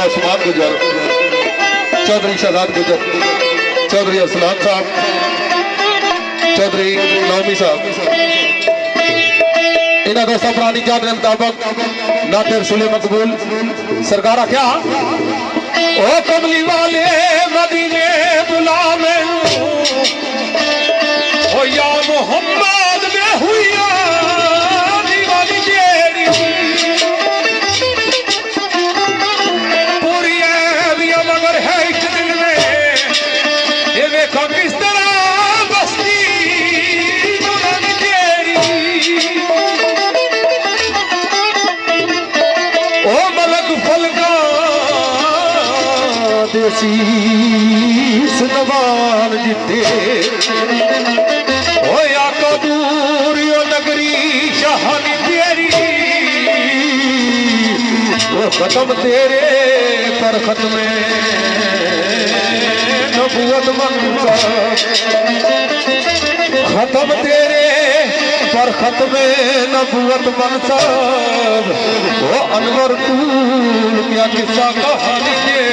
उस्मान गुजर, चौधरी शहजाद गुजर, चौधरी असलान साहब, चौधरी नौमी साहब, इन्होंने दोस्तों पुरानी जान के मुताबिक नाते रसूले मकबूल सरकार आख्या ओ कमली वाले मदीने बुला मैनू ओ या मोहम्मद में हुईया दीवानी जेरी पूरी है भी मगर है इस दिल में ये देखो किस तरह बस्ती दीवानी जेरी ओ मलक फलका देसी नवान जिते होया तो दूर यो नगरी शहानी तेरी वो खत्म तेरे पर खत्म नबूवत मंगा खत्म तेरे पर खत्म नबूवत मनसब वो अनवर तूल क्या किस्सा कहानी तेरी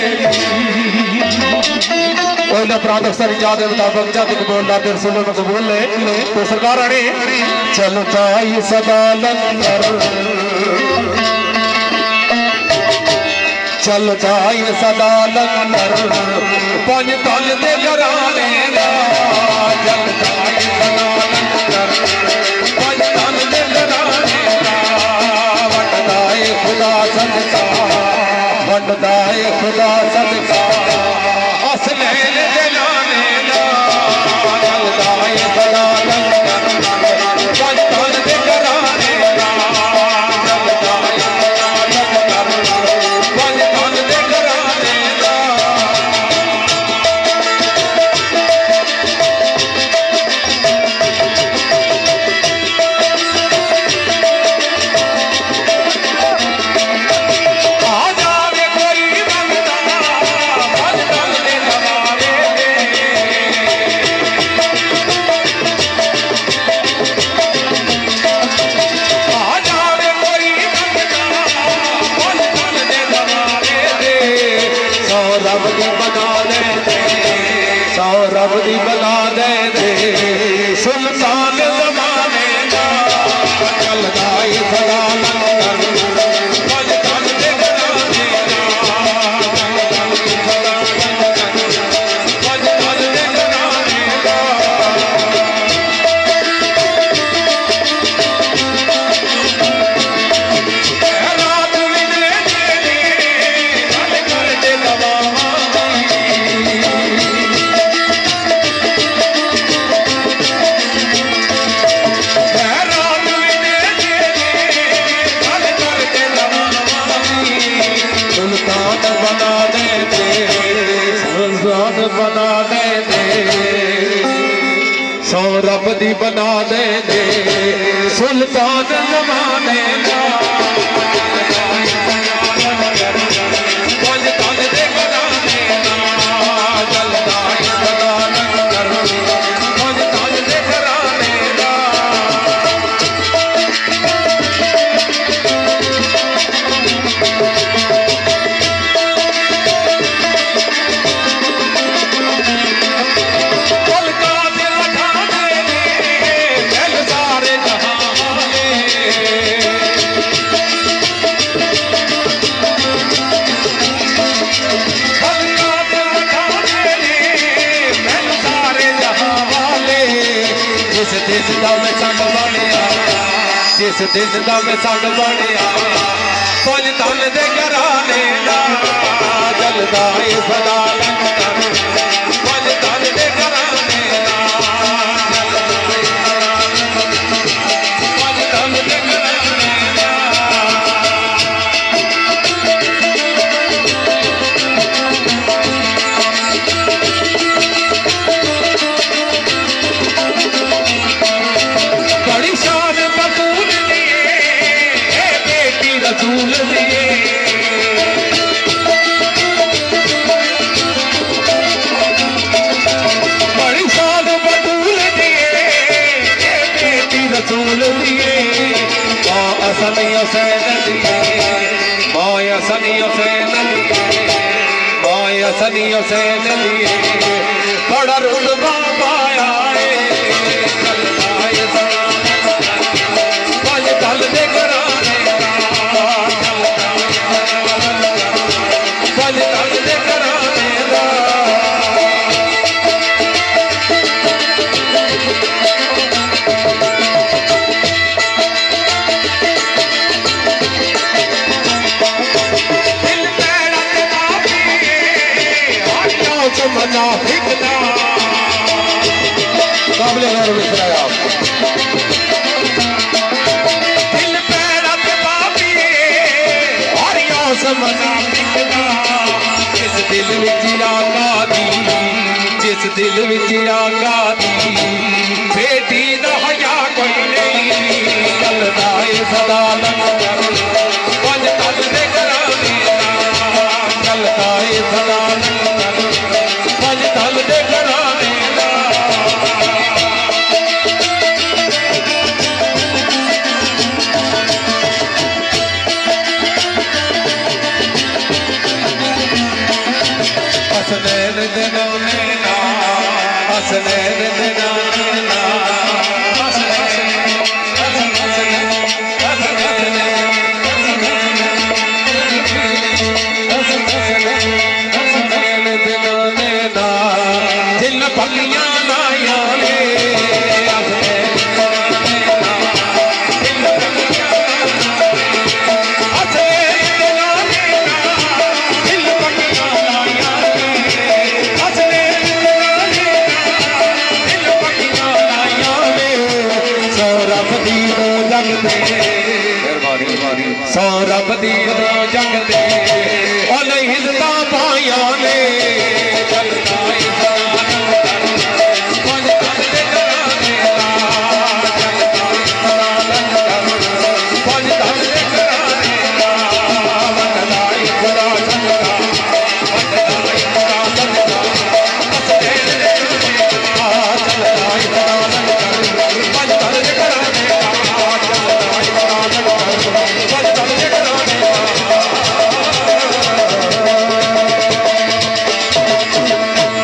प्रांत अक्सर याद मुताबिक जब बोल रहा फिर सुनो तो बोल ले तो सरकार अरे चलता ही सदा लंगर चलता ही सदा लंगर पंज तल दे घराने दा चलता ही सदा लंगर पंज तल दे घराने दा वंडदा है खुदा सदका वंडदा है खुदा सदका असले रब दी बना दे सुल्तान जमाने दा चलदा ही सदा लंगर पंज तल दे घराने दा चलदा ही सदा लंगर पंज तल दे घराने दा रात विदे तेरी गल कर दे दवावां बना दे सौ रब दी बना दे सुल्तान जमाने का पंज तल दे घराने दा चलदा ही सदा लंगर पंज तल दे घराने दा जिस दिन दा मैं संग बनिया पंज तल दे घराने दा चलदा ही सदा लंगर पंज तल दे घराने दा चलदा ही सदा लंगर पंज तल दे घराने दा बड़ी शान बतूल दिए बेटी रसूल दिए सनी हुसैन दिए बड़ा रुतबा पाया पंज दल दे घराने पंज दल दे घराने मुनाफिकना काबिल गौर मिश्रा आप दिल पैरा ते पापी हरिया से मुनाफिकना जिस दिल विच आगा दी जिस दिल विच आगा दी बेटी दा हया कोई नहीं चलदा ए सदा लंगर पंज तल दे घराने चलदा ए सदा लंगर पंज तल दे घराने हसनैन दे नाने ना हसनैन दे नाने ना पकियां लाया ने सौरभ दी जंग दे